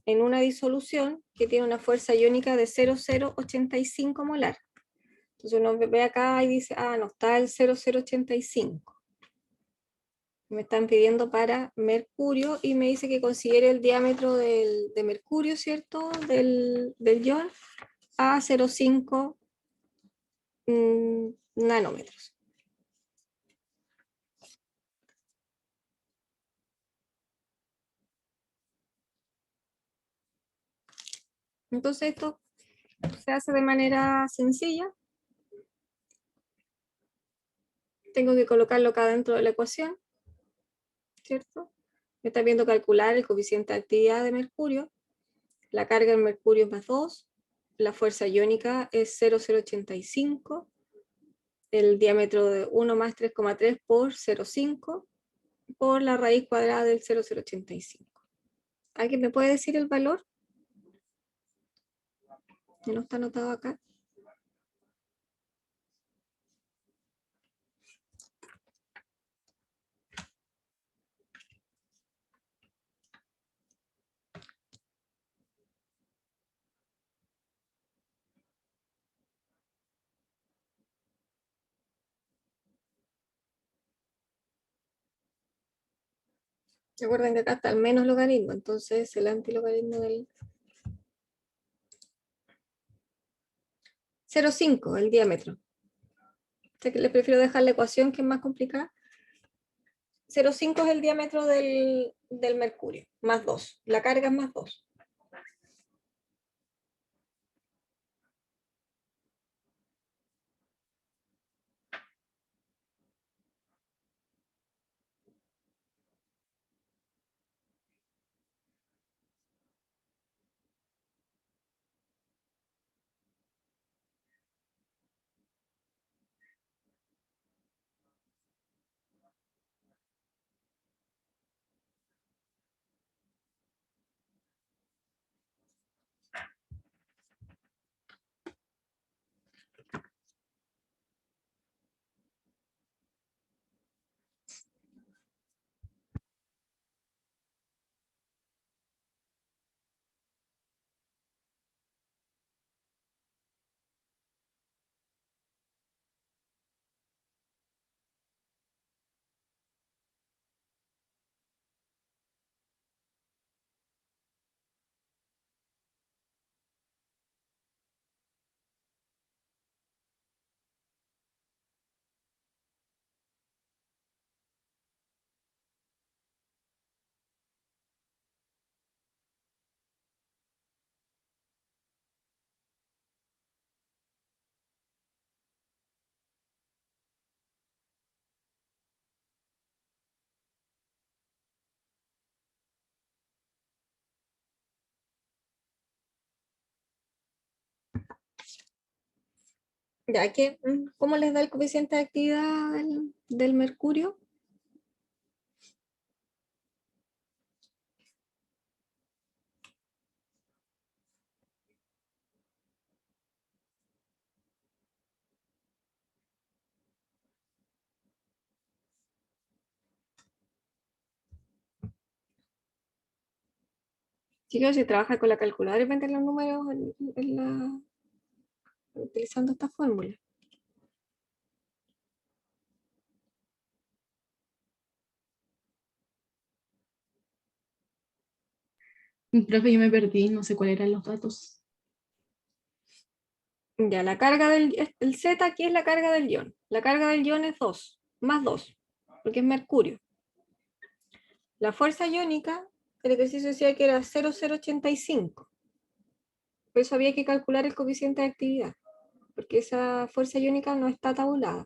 en una disolución que tiene una fuerza iónica de 0,085 molar. Entonces uno ve acá y dice, no está el 0,085. Me están pidiendo para mercurio y me dice que considere el diámetro de mercurio, ¿cierto? Del ion a 0,5 nanómetros. Entonces esto se hace de manera sencilla. Tengo que colocarlo acá dentro de la ecuación, ¿cierto? Me está viendo calcular el coeficiente de actividad de mercurio. La carga en mercurio es más 2. La fuerza iónica es 0,085. El diámetro de 1 más 3,3 por 0,5 por la raíz cuadrada del 0,085. ¿Alguien me puede decir el valor? No está anotado acá. Recuerden que acá está el menos logaritmo, entonces el antilogaritmo del 0,5, el diámetro. O sea que le prefiero dejar la ecuación que es más complicada. 0,5 es el diámetro del mercurio, más 2. La carga es más 2. Ya que, ¿cómo les da el coeficiente de actividad del mercurio? Chicos, si trabajan con la calculadora y meten los números utilizando esta fórmula. Profe, yo me perdí, no sé cuáles eran los datos. Ya, la carga el Z aquí es la carga del ion. La carga del ion es 2, más 2, porque es mercurio. La fuerza iónica, el ejercicio decía que era 0,085. Por eso había que calcular el coeficiente de actividad, porque esa fuerza iónica no está tabulada.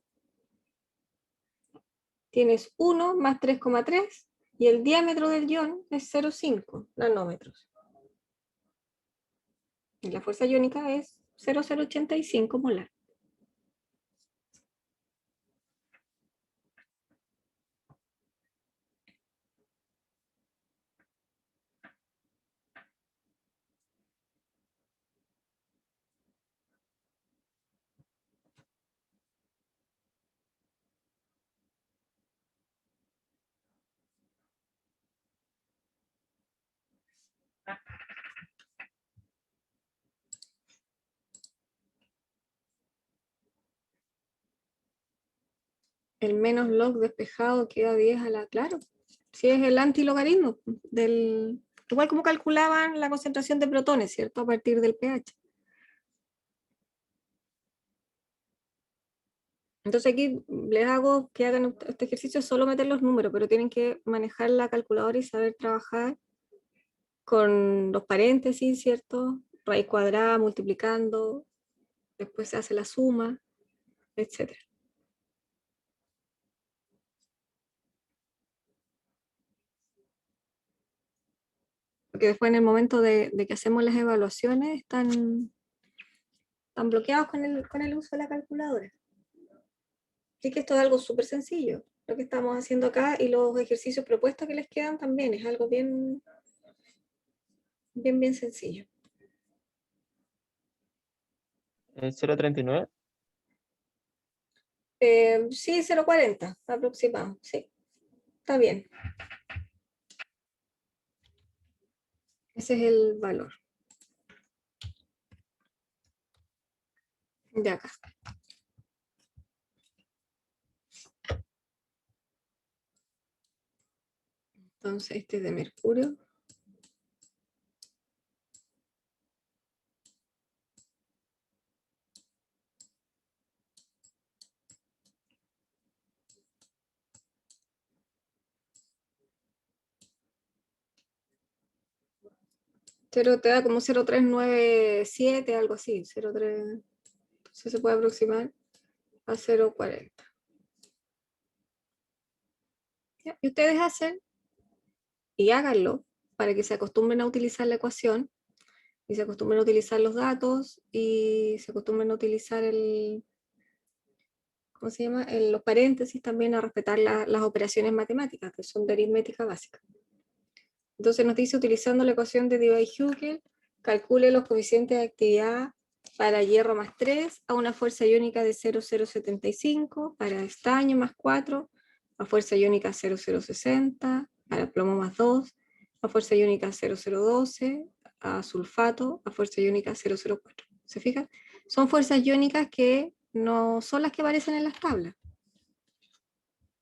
Tienes 1 más 3,3 y el diámetro del ion es 0,5 nanómetros. Y la fuerza iónica es 0,085 molar. El menos log despejado queda 10 a la, claro, si es el antilogaritmo del, igual como calculaban la concentración de protones, ¿cierto? A partir del pH. Entonces aquí les hago que hagan este ejercicio, solo meter los números, pero tienen que manejar la calculadora y saber trabajar con los paréntesis, ¿cierto? Raíz cuadrada, multiplicando, después se hace la suma, etc. Porque después en el momento de que hacemos las evaluaciones están bloqueados con el uso de la calculadora. Así que esto es algo súper sencillo, lo que estamos haciendo acá, y los ejercicios propuestos que les quedan también es algo bien sencillo. 0,39. Sí, 0,40 aproximado, sí, está bien. Ese es el valor de acá. Entonces este es de mercurio. Cero te da como 0,397, algo así, 0,3. Entonces se puede aproximar a 0,40. ¿Ya? Y ustedes hacen y háganlo para que se acostumbren a utilizar la ecuación y se acostumbren a utilizar los datos y se acostumbren a utilizar ¿cómo se llama? Los paréntesis también, a respetar las operaciones matemáticas, que son de aritmética básica. Entonces nos dice, utilizando la ecuación de Debye-Hückel, calcule los coeficientes de actividad para hierro más 3 a una fuerza iónica de 0,075, para estaño más 4, a fuerza iónica 0,060, para plomo más 2, a fuerza iónica 0,012, a sulfato, a fuerza iónica 0,04. ¿Se fijan? Son fuerzas iónicas que no son las que aparecen en las tablas.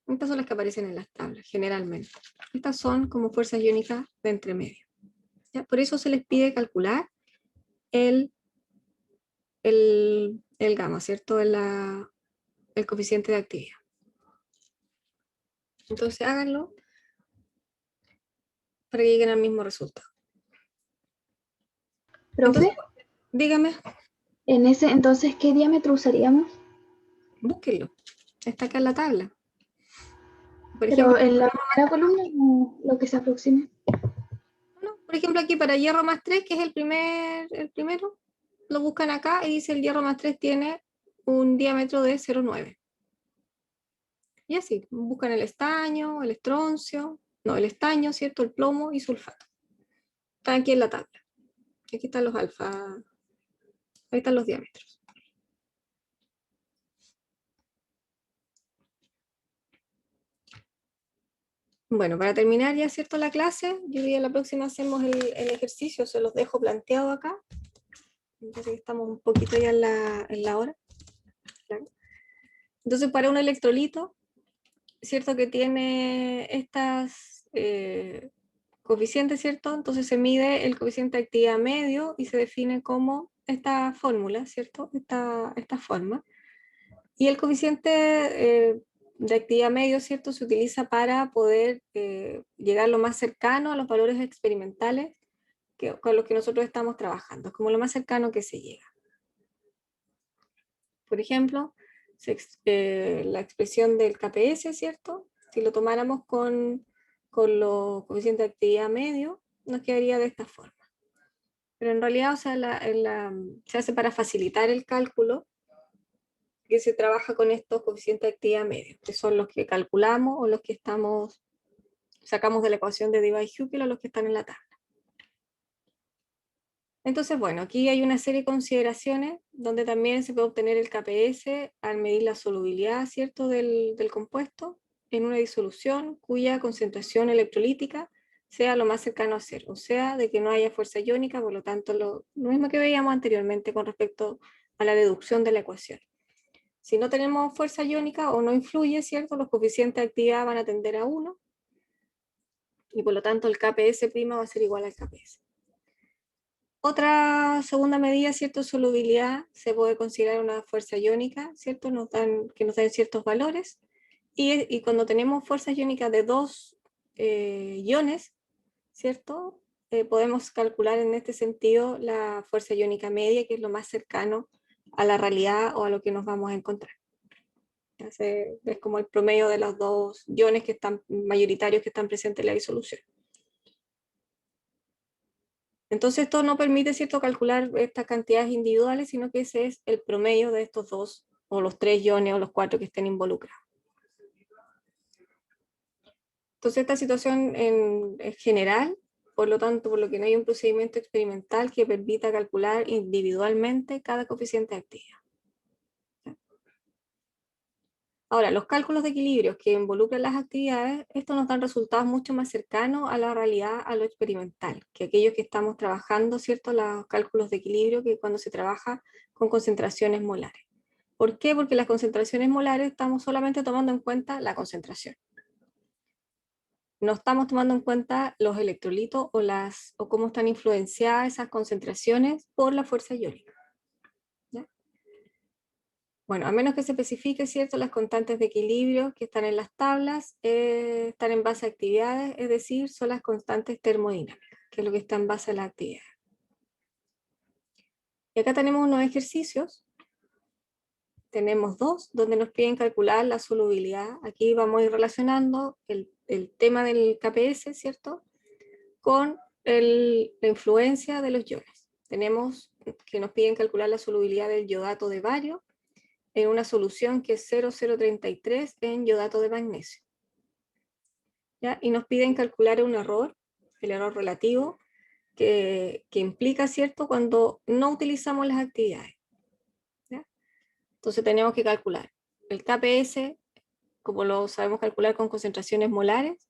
Estas son las que aparecen en las tablas, generalmente. Estas son como fuerzas iónicas de entremedio. ¿Ya? Por eso se les pide calcular el gamma, ¿cierto? El coeficiente de actividad. Entonces háganlo para que lleguen al mismo resultado. Profe, Entonces, dígame, en ese entonces, ¿qué diámetro usaríamos? búsquenlo. Está acá en la tabla. Por Pero ejemplo, en la primera columna, no, lo que se aproxime. ¿no? Por ejemplo, aquí para hierro más 3, que es el primero, lo buscan acá y dice el hierro más 3 tiene un diámetro de 0,9. Y así, buscan el estaño, el estroncio, no, el estaño, ¿cierto? El plomo y sulfato. Están aquí en la tabla. Aquí están los alfa, ahí están los diámetros. Bueno, para terminar ya, ¿cierto? La clase, yo diría la próxima hacemos el ejercicio, se los dejo planteado acá. Entonces estamos un poquito ya en la hora. Claro. Entonces, para un electrolito, ¿cierto? Que tiene estas coeficientes, ¿cierto? Entonces se mide el coeficiente de actividad medio y se define como esta fórmula, ¿cierto? Esta forma. Y el coeficiente de actividad medio, ¿cierto? Se utiliza para poder llegar lo más cercano a los valores experimentales con los que nosotros estamos trabajando, como lo más cercano que se llega. Por ejemplo, la expresión del KPS, ¿cierto? Si lo tomáramos con los coeficientes de actividad medio, nos quedaría de esta forma. Pero en realidad, o sea, se hace para facilitar el cálculo, que se trabaja con estos coeficientes de actividad medio, que son los que calculamos o los que sacamos de la ecuación de Debye-Hückel o los que están en la tabla. Entonces, bueno, aquí hay una serie de consideraciones donde también se puede obtener el KPS al medir la solubilidad, ¿cierto?, del compuesto en una disolución cuya concentración electrolítica sea lo más cercano a cero, o sea, de que no haya fuerza iónica, por lo tanto, lo mismo que veíamos anteriormente con respecto a la deducción de la ecuación. Si no tenemos fuerza iónica o no influye, ¿cierto?, los coeficientes de actividad van a tender a 1 y por lo tanto el KPS' va a ser igual al KPS. Otra segunda medida, ¿cierto? Solubilidad, se puede considerar una fuerza iónica, ¿cierto? Que nos dan ciertos valores. Y cuando tenemos fuerzas iónicas de 2 iones, ¿cierto? Podemos calcular en este sentido la fuerza iónica media, que es lo más cercano a la realidad o a lo que nos vamos a encontrar. Es como el promedio de los 2 iones que están mayoritarios que están presentes en la disolución. Entonces esto no permite, ¿cierto?, calcular estas cantidades individuales, sino que ese es el promedio de estos 2 o los 3 iones o los 4 que estén involucrados. Entonces esta situación es general, por lo tanto, por lo que no hay un procedimiento experimental que permita calcular individualmente cada coeficiente de actividad. Ahora, los cálculos de equilibrios que involucran las actividades, estos nos dan resultados mucho más cercanos a la realidad, a lo experimental, que aquellos que estamos trabajando, ¿cierto?, los cálculos de equilibrio que cuando se trabaja con concentraciones molares. ¿Por qué? Porque las concentraciones molares estamos solamente tomando en cuenta la concentración. no estamos tomando en cuenta los electrolitos o cómo están influenciadas esas concentraciones por la fuerza iónica. ¿Ya? Bueno, a menos que se especifique, ¿cierto? Las constantes de equilibrio que están en las tablas están en base a actividades, es decir, son las constantes termodinámicas, que es lo que está en base a las actividades. Y acá tenemos unos ejercicios. Tenemos dos, donde nos piden calcular la solubilidad. Aquí vamos a ir relacionando el tema del KPS, ¿cierto? Con la influencia de los iones. Tenemos que nos piden calcular la solubilidad del yodato de bario en una solución que es 0,033 en yodato de magnesio. ¿Ya? Y nos piden calcular un error, el error relativo, que implica, ¿cierto?, cuando no utilizamos las actividades. ¿Ya? Entonces tenemos que calcular el KPS, como lo sabemos calcular con concentraciones molares,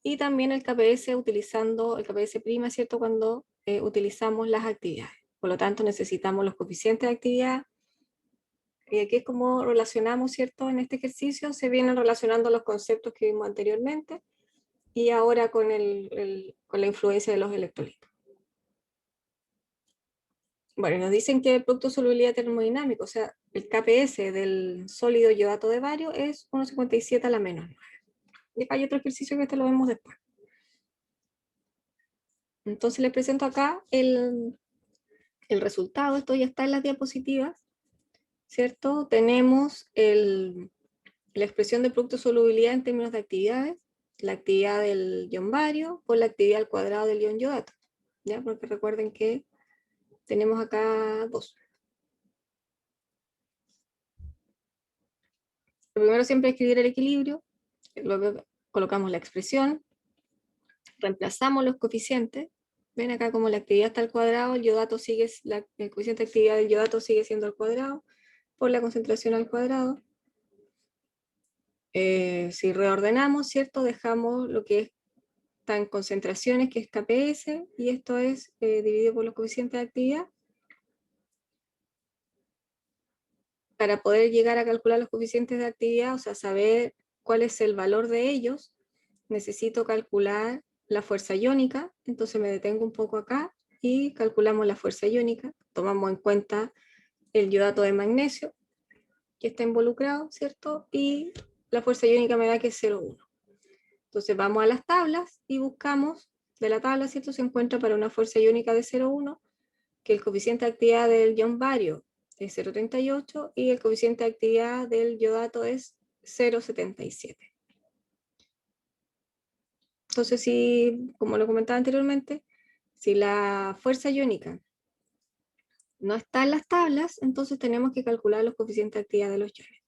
y también el KPS utilizando el KPS prima, ¿cierto?, cuando utilizamos las actividades. Por lo tanto, necesitamos los coeficientes de actividad. Y aquí es como relacionamos, ¿cierto?, en este ejercicio se vienen relacionando los conceptos que vimos anteriormente y ahora con la influencia de los electrolitos. Bueno, nos dicen que el producto de solubilidad termodinámica, o sea, el KPS del sólido yodato de bario es 1,57 a la menos 9. Y acá hay otro ejercicio que lo vemos después. Entonces les presento acá el resultado. Esto ya está en las diapositivas, ¿cierto? Tenemos la expresión de producto de solubilidad en términos de actividades, la actividad del ion bario por la actividad al cuadrado del ion yodato, ¿ya? Porque recuerden que tenemos acá dos. Lo primero siempre es escribir el equilibrio, luego colocamos la expresión, reemplazamos los coeficientes. Ven acá como la actividad está al cuadrado, el coeficiente de actividad del yodato sigue siendo al cuadrado por la concentración al cuadrado. Si reordenamos, ¿cierto? Dejamos lo que está en concentraciones, que es KPS, y esto es dividido por los coeficientes de actividad. Para poder llegar a calcular los coeficientes de actividad, o sea, saber cuál es el valor de ellos, necesito calcular la fuerza iónica. Entonces me detengo un poco acá y calculamos la fuerza iónica. Tomamos en cuenta el yodato de magnesio que está involucrado, ¿cierto? Y la fuerza iónica me da que es 0,1. Entonces vamos a las tablas y buscamos de la tabla, ¿cierto? Se encuentra para una fuerza iónica de 0,1 que el coeficiente de actividad del ion bario es 0,38 y el coeficiente de actividad del yodato es 0,77. Entonces, como lo comentaba anteriormente, si la fuerza iónica no está en las tablas, entonces tenemos que calcular los coeficientes de actividad de los iones.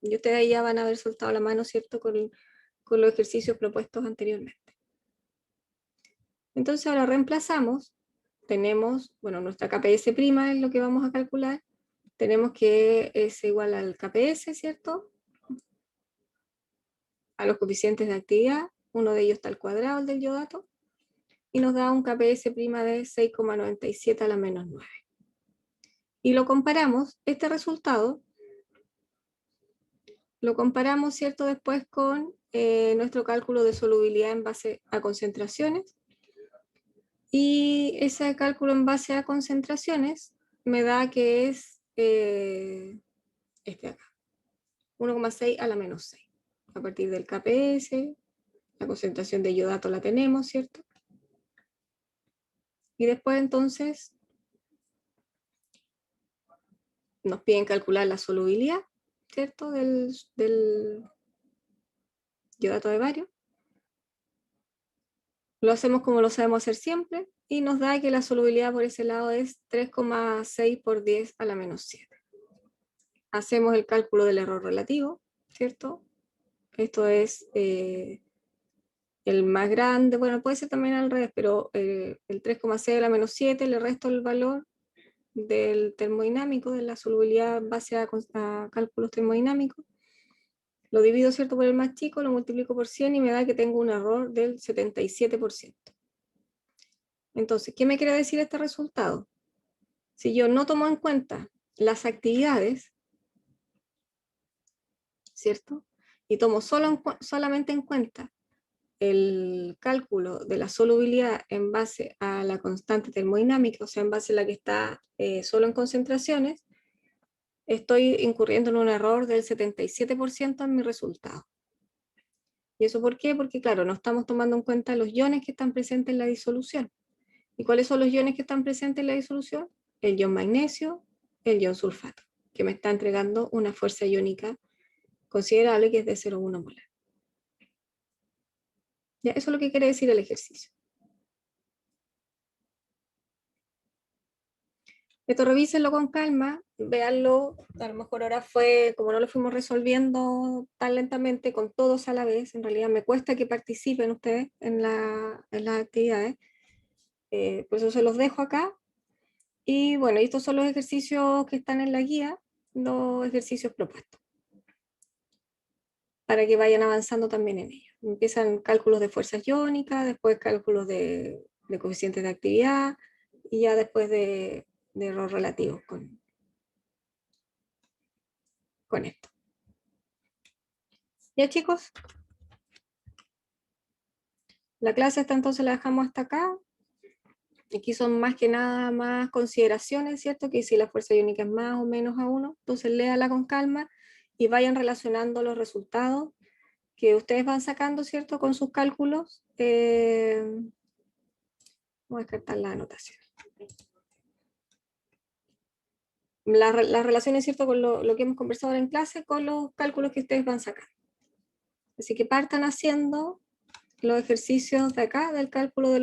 Y ustedes ya van a haber soltado la mano, ¿cierto?, con los ejercicios propuestos anteriormente. Entonces ahora reemplazamos, tenemos, bueno, nuestra KPS prima es lo que vamos a calcular, tenemos que es igual al KPS, ¿cierto?, a los coeficientes de actividad, uno de ellos está al cuadrado, el del yodato, y nos da un KPS prima de 6,97 a la menos 9. Y lo comparamos, este resultado, lo comparamos, ¿cierto?, después con nuestro cálculo de solubilidad en base a concentraciones, y ese cálculo en base a concentraciones me da que es este de acá, 1,6 a la menos 6, a partir del KPS, la concentración de yodato la tenemos, ¿cierto? Y después entonces nos piden calcular la solubilidad, ¿cierto?, del yodato de bario. Lo hacemos como lo sabemos hacer siempre y nos da que la solubilidad por ese lado es 3,6 por 10 a la menos 7. Hacemos el cálculo del error relativo, ¿cierto? Esto es el más grande, bueno, puede ser también al revés, pero el 3,6 a la menos 7 le resto el valor del termodinámico, de la solubilidad en base a cálculos termodinámicos, lo divido, ¿cierto?, por el más chico, lo multiplico por 100 y me da que tengo un error del 77%. Entonces, ¿qué me quiere decir este resultado? Si yo no tomo en cuenta las actividades, ¿cierto?, y tomo solamente en cuenta el cálculo de la solubilidad en base a la constante termodinámica, o sea, en base a la que está solo en concentraciones, estoy incurriendo en un error del 77% en mi resultado. ¿Y eso por qué? Porque claro, no estamos tomando en cuenta los iones que están presentes en la disolución. ¿Y cuáles son los iones que están presentes en la disolución? El ion magnesio, el ion sulfato, que me está entregando una fuerza iónica considerable que es de 0,1 molar. Ya, eso es lo que quiere decir el ejercicio. Esto revísenlo con calma, véanlo, a lo mejor ahora fue, como no lo fuimos resolviendo tan lentamente con todos a la vez, en realidad me cuesta que participen ustedes en las actividades, por eso se los dejo acá. Y bueno, estos son los ejercicios que están en la guía, los ejercicios propuestos, para que vayan avanzando también en ellos. Empiezan cálculos de fuerzas iónicas, después cálculos de coeficientes de actividad, y ya después de error relativo con esto. Ya chicos, la clase esta entonces la dejamos hasta acá. Aquí son más que nada más consideraciones, ¿cierto? Que si la fuerza iónica es más o menos a 1, entonces léala con calma y vayan relacionando los resultados que ustedes van sacando, ¿cierto? Con sus cálculos. Voy a descartar la anotación. Las relaciones, ¿cierto? Con lo que hemos conversado ahora en clase, con los cálculos que ustedes van sacando. Así que partan haciendo los ejercicios de acá, del cálculo de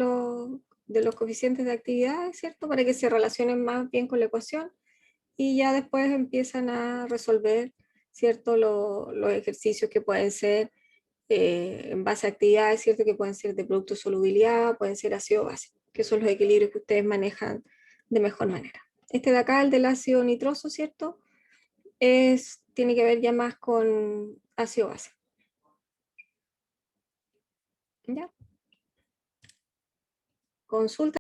los coeficientes de actividad, ¿cierto? Para que se relacionen más bien con la ecuación y ya después empiezan a resolver, ¿cierto? Los ejercicios que pueden ser en base a actividades, ¿cierto? Que pueden ser de producto de solubilidad, pueden ser ácido base, que son los equilibrios que ustedes manejan de mejor manera. Este de acá, el del ácido nitroso, ¿cierto? Tiene que ver ya más con ácido base. ¿Ya? Consulta.